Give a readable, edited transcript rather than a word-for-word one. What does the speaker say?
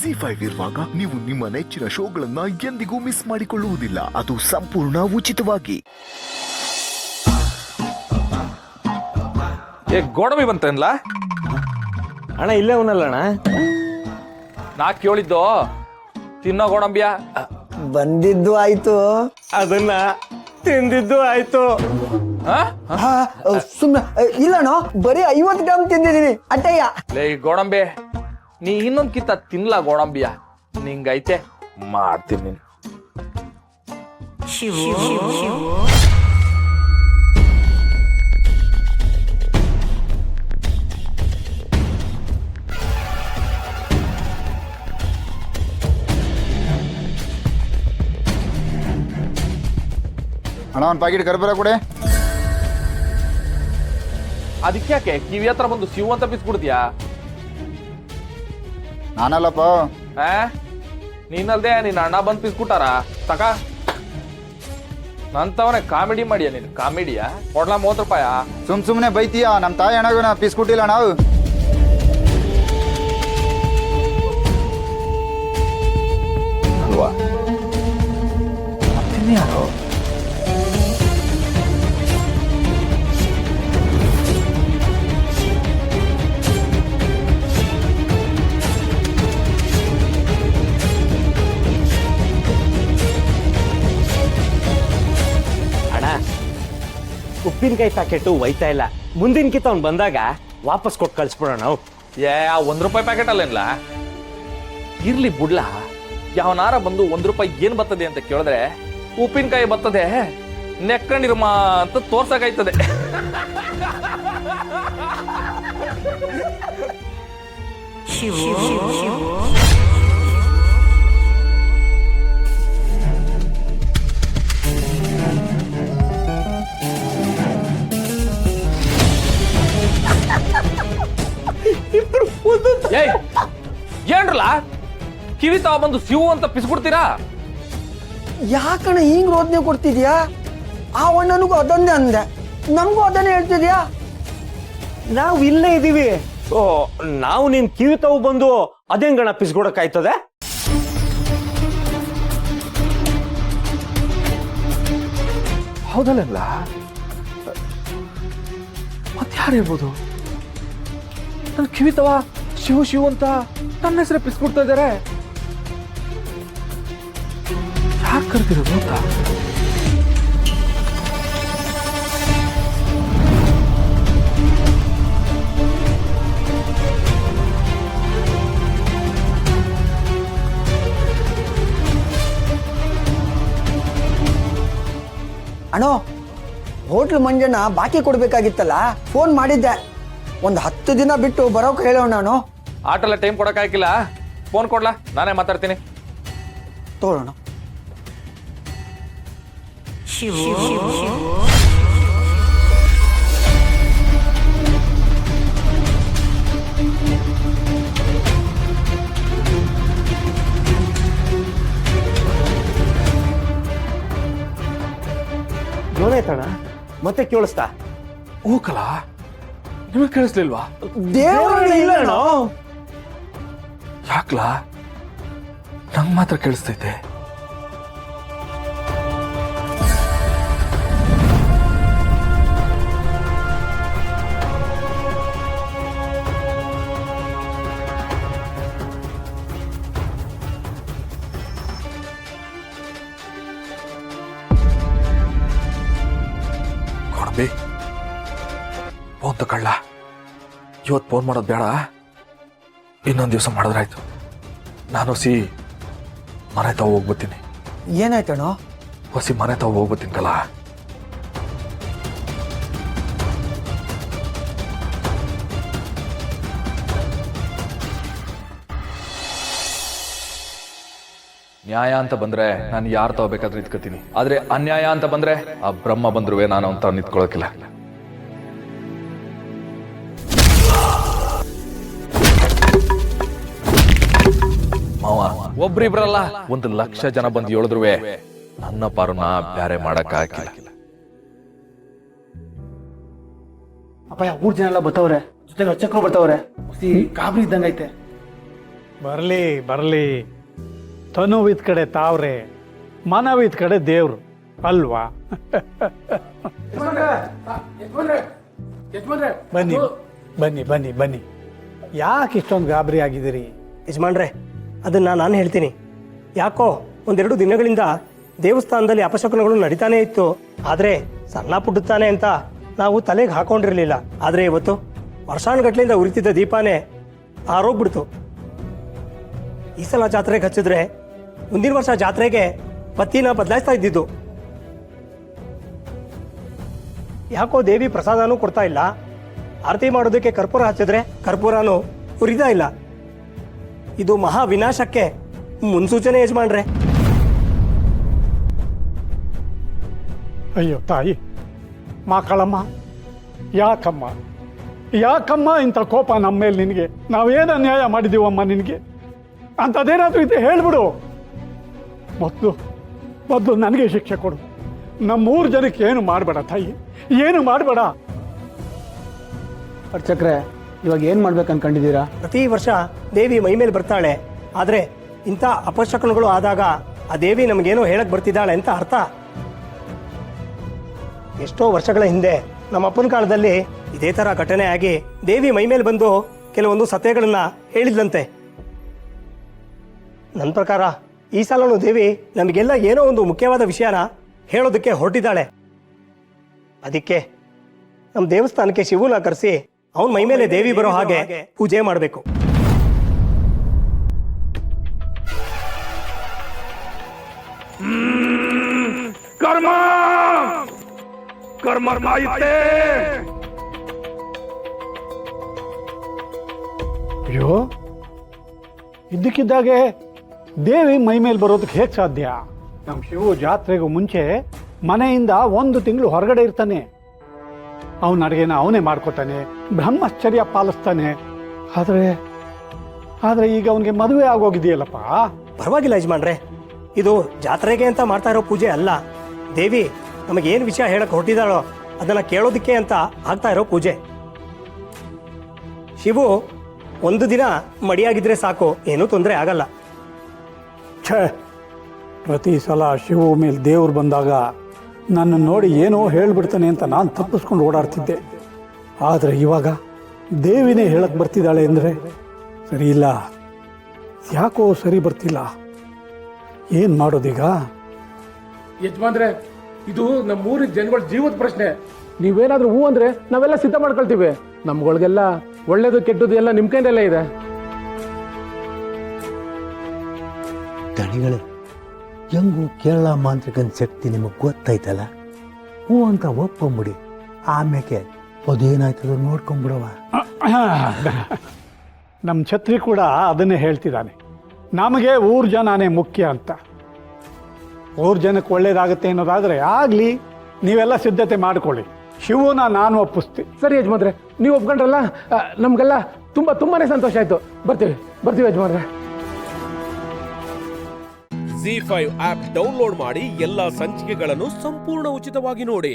ZEE5 ಇರುವಾಗ ನೀವು ನಿಮ್ಮ ನೆಚ್ಚಿನ ಶೋಗಳನ್ನ ಎಂದಿಗೂ ಮಿಸ್ ಮಾಡಿಕೊಳ್ಳುವುದಿಲ್ಲ. ಅದು ಸಂಪೂರ್ಣ ಉಚಿತವಾಗಿ. ಗೋಡಂಬಿ ಬಂತಲ್ಲ ಅಣ್ಣ, ಇಲ್ಲೇ ಉನ್ನಲ್ಲ ಅಣ್ಣ. ನಾ ಕೇಳಿದ್ದು ತಿನ್ನೋ ಗೋಡಂಬಿಯ ಬಂದಿದ್ದು ಆಯ್ತು, ಅದನ್ನ ತಿಂದಿದ್ದು ಆಯ್ತು. ಸುಮ್ಮನೆ ಇಲ್ಲಣ್ಣ, ಬರೀ 50 ಗ್ರಾಮ್ ತಿಂದಿದ್ದೀನಿ ಅಟ್ಟಯ್ಯ. ಲೇ ಗೋಡಂಬಿ, ನೀ ಇನ್ನೊಂದ್ ಕಿತ್ತ ತಿನ್ಲಾ ಗೋಡಂಬಿಯ, ನಿಂಗೈತೆ ಮಾಡ್ತೀನಿ ನೀನು. ಅಣ್ಣ ಒಂದು ಪ್ಯಾಕೆಟ್ ಕರ್ಬೇರ ಕೊಡೆ. ಅದಕ್ಯಾಕೆ ಕಿವಿ ಹತ್ರ ಬಂದು ಶಿವ ಅಂತ ಬಿಸ್ಬಿಡ್ತೀಯಾ? ನಾನಲ್ಲಪ್ಪ. ನೀನಲ್ದೆ ನಿನ್ನ ಅಣ್ಣ ಬಂದ್ ಪಿಸ್ಬಿಟ್ಟಾರ ತಕ. ನಂತವನೇ ಕಾಮಿಡಿ ಮಾಡಿಯ ನೀನು? ಕಾಮಿಡಿಯಾ? ಕೊಡ್ಲಾ 30 ರೂಪಾಯ? ಸುಮ್ನೆ ಬೈತೀಯ. ನಮ್ಮ ತಾಯಿ ಅಣ್ಣಗೂ ಪೀಸ್ ಕೊಟ್ಟಿಲ್ಲ ನಾವು. ಅಲ್ವಾ? ಯಾರು ಉಪ್ಪಿನಕಾಯಿ ಪ್ಯಾಕೆಟ್ ಒಯ್ತಾ ಇಲ್ಲ. ಮುಂದಿನ ಕಿತ್ತ ಅವ್ನು ಬಂದಾಗ ವಾಪಸ್ ಕೊಟ್ಟು ಕಳ್ಸ್ಬಿಡೋಣ ನಾವು. ₹1 ಪ್ಯಾಕೆಟ್ ಅಲ್ಲೇನ್ಲ? ಇರ್ಲಿ ಬುಡ್ಲಾ, ಯಾವನಾರ ಬಂದು ₹1 ಏನ್ ಬರ್ತದೆ ಅಂತ ಕೇಳಿದ್ರೆ ಉಪ್ಪಿನಕಾಯಿ ಬರ್ತದೆ ನೆಕ್ಕಂಡಿರಮ್ಮ ಅಂತ ತೋರ್ಸಕಾಯ್ತದೆ. ಏನ್ರಲ್ಲ ಕಿವಿ ತಾವ ಬಂದು ಶಿವು ಅಂತ ಪಿಸ್ಬಿಡ್ತೀರಾ? ಯಾಕಣ್ಣ ಹಿಂಗ್ ರೋದನೆ ಕೊಡ್ತಿದ್ಯಾ? ಆ ಅಣ್ಣನಿಗೂ ಅದನ್ನೇ ಅಂದೆ, ನಮಗೂ ಅದನ್ನೇ ಹೇಳ್ತಿದ್ಯಾ? ನಾವು ಇಲ್ಲೇ ಇದೀವಿ. ನಾವು ನಿನ್ ಕಿವಿ ತಾವು ಬಂದು ಅದೇಂಗಣ ಪಿಸ್ಕೊಡಕ್ಕಾಯ್ತದೆ? ಹೌದಲ್ಲ? ಮತ್ತೆ ಯಾರು ಹೇಳ್ಬೋದು? ನನ್ ಕಿವಿತವ ಶಿವು ಅಂತ ನನ್ನ ಹೆಸರೇ ಪಿಸ್ಬಿಡ್ತಾ ಇದ್ದಾರೆ. ಯಾರು ಕರ್ತಿರೋದು ಅಂತ? ಅಣ್ಣೋ, ಹೋಟ್ಲು ಮಂಜಣ್ಣ ಬಾಕಿ ಕೊಡ್ಬೇಕಾಗಿತ್ತಲ್ಲ, ಫೋನ್ ಮಾಡಿದ್ದೆ. ಒಂದು 10 ದಿನ ಬಿಟ್ಟು ಬರೋಕ್ ಹೇಳೋಣ. ನಾನು ಆಟಲ್ಲ ಟೈಮ್ ಕೊಡಕ್ ಹಾಕಿಲ್ಲ. ಫೋನ್ ಕೊಡ್ಲಾ? ನಾನೇ ಮಾತಾಡ್ತೀನಿ. ತಗೊಳ್ಳೋಣ. ಏನಾಯ್ತಣ್ಣ? ಮತ್ತೆ ಕೇಳಿಸ್ತಾ? ಹೂಕಲ ನಿಮಗೆ ಕೇಳಿಸ್ಲಿಲ್ವಾ? ದೇವರ ಇಲ್ಲಣ್ಣ. ಯಾಕ್ಲಾ? ನಂಗ್ ಮಾತ್ರ ಕೇಳಿಸ್ತೈತೆ. ಕೊಡ್ಬಿ ಫೋನ್ ತಗೊಳ್ಳ. ಇವತ್ತು ಫೋನ್ ಮಾಡೋದು ಬೇಡ, ಇನ್ನೊಂದು ದಿವಸ ಮಾಡಿದ್ರಾಯ್ತು. ನಾನು ಮನೆ ತಾವು ಹೋಗ್ಬತ್ತೀನಿ. ಏನಾಯ್ತಣ್ಣ? ಮನೆ ತಾವು ಹೋಗ್ಬತ್ತೀನಿ ಕಲ. ನ್ಯಾಯ ಅಂತ ಬಂದ್ರೆ ನಾನು ಯಾರು ತಗೋಬೇಕಾದ್ರೆ ನಿಂತ್ಕೋತೀನಿ. ಆದ್ರೆ ಅನ್ಯಾಯ ಅಂತ ಬಂದ್ರೆ ಆ ಬ್ರಹ್ಮ ಬಂದ್ರುವೆ ನಾನು ಅಂತ ನಿಂತ್ಕೊಳ್ಳೋಕಿಲ್ಲ. ಮಾವ, ಒಬ್ರಿಬ್ರಲ್ಲ 1,00,000 ಜನ ಬಂದು ಹೇಳಿದ್ರುವೆ ನನ್ನ ಪಾರುನ ಬ್ಯಾರೆ ಮಾಡಕ್ ಹಾಕಿಲ್ಲ. ಅಪ್ಪ ಊರ್ ಜನ ಎಲ್ಲ ಬರ್ತವ್ರೆ, ಜೊತೆಗೆ ಅಚ್ಚಕ್ರು ಬರ್ತವ್ರೆ. ಗಾಬರಿ ಇದ್ದಂಗೈತೆ. ಬರಲಿ ಬರಲಿ. ತನುವಿದ್ ಕಡೆ ತಾವ್ರೆ, ಮನವಿದ್ ಕಡೆ ದೇವ್ರು ಅಲ್ವಾ? ಬನ್ನಿ ಬನ್ನಿ ಬನ್ನಿ ಬನ್ನಿ. ಯಾಕೆ ಇಷ್ಟೊಂದು ಗಾಬರಿ ಆಗಿದ್ದೀರಿ? ಯಜಮಾನ್ರೆ, ಅದನ್ನ ನಾನು ಹೇಳ್ತೀನಿ. ಯಾಕೋ ಒಂದೆರಡು ದಿನಗಳಿಂದ ದೇವಸ್ಥಾನದಲ್ಲಿ ಅಪಶಕುನಗಳು ನಡೀತಾನೆ ಇತ್ತು. ಆದರೆ ಸಣ್ಣ ಪುಟ್ಟುತ್ತಾನೆ ಅಂತ ನಾವು ತಲೆಗೆ ಹಾಕೊಂಡಿರಲಿಲ್ಲ. ಆದರೆ ಇವತ್ತು ವರ್ಷಾನುಗಟ್ಲಿಂದ ಉರಿತಿದ್ದ ದೀಪಾನೇ ಆರೋಗ್ಬಿಡ್ತು. ಈ ಸಲ ಜಾತ್ರೆಗೆ ಹಚ್ಚಿದ್ರೆ ಮುಂದಿನ ವರ್ಷ ಜಾತ್ರೆಗೆ ಬತ್ತಿನ ಬದಲಾಯಿಸ್ತಾ ಇದ್ದಿದ್ದು. ಯಾಕೋ ದೇವಿ ಪ್ರಸಾದನೂ ಕೊಡ್ತಾ ಇಲ್ಲ. ಆರತಿ ಮಾಡೋದಕ್ಕೆ ಕರ್ಪೂರ ಹಚ್ಚಿದ್ರೆ ಕರ್ಪೂರನೂ ಉರಿತಾ ಇಲ್ಲ. ಇದು ಮಹಾ ವಿನಾಶಕ್ಕೆ ಮುನ್ಸೂಚನೆ ಯಜಮಾನ್ರೆ. ಅಯ್ಯೋ ತಾಯಿ, ಮಕ್ಕಳಮ್ಮ, ಯಾಕಮ್ಮ ಯಾಕಮ್ಮ ಇಂಥ ಕೋಪ ನಮ್ಮ ಮೇಲೆ ನಿನಗೆ? ನಾವೇನು ಅನ್ಯಾಯ ಮಾಡಿದ್ದೀವಮ್ಮ ನಿನಗೆ? ಅಂಥದ್ದೇನಾದ್ರೂ ಇದ್ದರೆ ಹೇಳ್ಬಿಡು. ಮೊದಲು ನನಗೆ ಶಿಕ್ಷೆ ಕೊಡು. ನಮ್ಮೂರು ಜನಕ್ಕೆ ಏನು ಮಾಡಬೇಡ ತಾಯಿ, ಏನು ಮಾಡಬೇಡ. ಅರ್ಚಕ್ರೆ, ಇವಾಗ ಏನು ಮಾಡ್ಬೇಕು ಅನ್ಕೊಂಡಿದ್ದೀರಾ? ಪ್ರತಿ ವರ್ಷ ದೇವಿ ಮೈ ಮೇಲೆ ಬರ್ತಾಳೆ. ಆದರೆ ಇಂಥ ಅಪಶಕುನಗಳು ಆದಾಗ ಆ ದೇವಿ ನಮಗೇನೋ ಹೇಳಕ್ ಬರ್ತಿದ್ದಾಳೆ ಅಂತ ಅರ್ಥ. ಎಷ್ಟೋ ವರ್ಷಗಳ ಹಿಂದೆ ನಮ್ಮ ಅಪ್ಪನ ಕಾಲದಲ್ಲಿ ಇದೇ ಥರ ಘಟನೆ ಆಗಿ ದೇವಿ ಮೈ ಮೇಲೆ ಬಂದು ಕೆಲವೊಂದು ಸತ್ಯಗಳನ್ನ ಹೇಳಿದ್ಲಂತೆ. ನನ್ನ ಪ್ರಕಾರ ಈ ಸಲನೂ ದೇವಿ ನಮಗೆಲ್ಲ ಏನೋ ಒಂದು ಮುಖ್ಯವಾದ ವಿಷಯನ ಹೇಳೋದಕ್ಕೆ ಹೊರಟಿದ್ದಾಳೆ. ಅದಕ್ಕೆ ನಮ್ಮ ದೇವಸ್ಥಾನಕ್ಕೆ ಶಿವನ ಕರೆಸಿ ಅವನ ಮೈ ಮೇಲೆ ದೇವಿ ಬರೋ ಹಾಗೆ ಪೂಜೆ ಮಾಡಬೇಕು. ಕರ್ಮ ಕರ್ಮ ಕಾಯುತ್ತೆ. ಅಯ್ಯೋ, ಇದ್ದಕ್ಕಿದ್ದಾಗೆ ದೇವಿ ಮೈ ಮೇಲೆ ಬರೋದಕ್ಕೆ ಹೇಗೆ ಸಾಧ್ಯ? ನಮ್ಮ ಶಿವು ಜಾತ್ರೆಗೂ ಮುಂಚೆ ಮನೆಯಿಂದ 1 ತಿಂಗಳು ಹೊರಗಡೆ ಇರ್ತಾನೆ. ಅವನ ಅಡುಗೆನ ಅವನೇ ಮಾಡ್ಕೋತಾನೆ, ಬ್ರಹ್ಮಚರ್ಯ ಪಾಲಿಸ್ತಾನೆ. ಆದರೆ ಈಗ ಅವನಿಗೆ ಮದುವೆ ಆಗೋಗಿದೆಯಲ್ಲಪ್ಪ. ಪರವಾಗಿಲ್ಲ ಯಜಮಾನ್ರೆ, ಇದು ಜಾತ್ರೆಗೆ ಅಂತ ಮಾಡ್ತಾ ಇರೋ ಪೂಜೆ ಅಲ್ಲ. ದೇವಿ ನಮಗೇನು ವಿಷಯ ಹೇಳಕ್ ಹೊರಟಿದ್ದಾಳೋ ಅದನ್ನ ಕೇಳೋದಕ್ಕೆ ಅಂತ ಆಗ್ತಾ ಇರೋ ಪೂಜೆ. ಶಿವು 1 ದಿನ ಮಡಿಯಾಗಿದ್ರೆ ಸಾಕು, ಏನೂ ತೊಂದರೆ ಆಗಲ್ಲ. ಛೇ, ಪ್ರತಿ ಸಲ ಶಿವು ಮೇಲೆ ದೇವ್ರು ಬಂದಾಗ ನನ್ನ ನೋಡಿ ಏನೋ ಹೇಳ್ಬಿಡ್ತಾನೆ ಅಂತ ನಾನು ತಪ್ಪಿಸ್ಕೊಂಡು ಓಡಾಡ್ತಿದ್ದೆ. ಆದರೆ ಇವಾಗ ದೇವಿನೇ ಹೇಳಕ್ ಬರ್ತಿದ್ದಾಳೆ ಅಂದರೆ ಸರಿ ಇಲ್ಲ. ಯಾಕೋ ಸರಿ ಬರ್ತಿಲ್ಲ. ಏನು ಮಾಡೋದೀಗ? ಯಜಮಾನ್ರೆ, ಇದು ನಮ್ಮೂರಿನ ಜನಗಳ ಜೀವದ ಪ್ರಶ್ನೆ. ನೀವೇನಾದ್ರೂ ಹೂ ಅಂದ್ರೆ ನಾವೆಲ್ಲ ಸಿದ್ಧ ಮಾಡ್ಕೊಳ್ತೀವಿ. ನಮ್ಗಳಿಗೆಲ್ಲ ಒಳ್ಳೇದು ಕೆಟ್ಟದ್ದು ಎಲ್ಲ ನಿಮ್ ಕೈಯಲ್ಲೇ ಇದೆ. ದಣಿಗಳೇ, ಹೆಂಗು ಕೇರಳ ಮಾಂತ್ರಿಕನ ಶಕ್ತಿ ನಿಮಗೆ ಗೊತ್ತಾಯ್ತಲ್ಲ. ಹೂ ಅಂತ ಒಪ್ಪಂಬಿಡಿ, ಆಮೇಲೆ ಅದೇನಾಯ್ತದ ನೋಡ್ಕೊಂಬಿಡವ. ನಮ್ಮ ಛತ್ರಿ ಕೂಡ ಅದನ್ನೇ ಹೇಳ್ತಿದ್ದಾನೆ, ನಮಗೆ ಊರು ಜನನೇ ಮುಖ್ಯ ಅಂತ. ಊರು ಜನಕ್ಕೆ ಒಳ್ಳೇದಾಗುತ್ತೆ ಅನ್ನೋದಾದರೆ ಆಗಲಿ, ನೀವೆಲ್ಲ ಸಿದ್ಧತೆ ಮಾಡ್ಕೊಳ್ಳಿ. ಶಿವನ ನಾನು ಒಪ್ಪಿಸ್ತೀನಿ. ಸರಿ ಯಜಮಾನ್ರೆ, ನೀವು ಒಪ್ಕೊಂಡ್ರಲ್ಲ, ನಮ್ಗೆಲ್ಲ ತುಂಬಾನೇ ಸಂತೋಷ ಆಯ್ತು. ಬರ್ತೀವಿ ಯಜಮಾನ್ರೆ. ZEE5 ಆಪ್ ಡೌನ್ಲೋಡ್ ಮಾಡಿ ಎಲ್ಲಾ ಸಂಚಿಕೆಗಳನ್ನು ಸಂಪೂರ್ಣ ಉಚಿತವಾಗಿ ನೋಡಿ.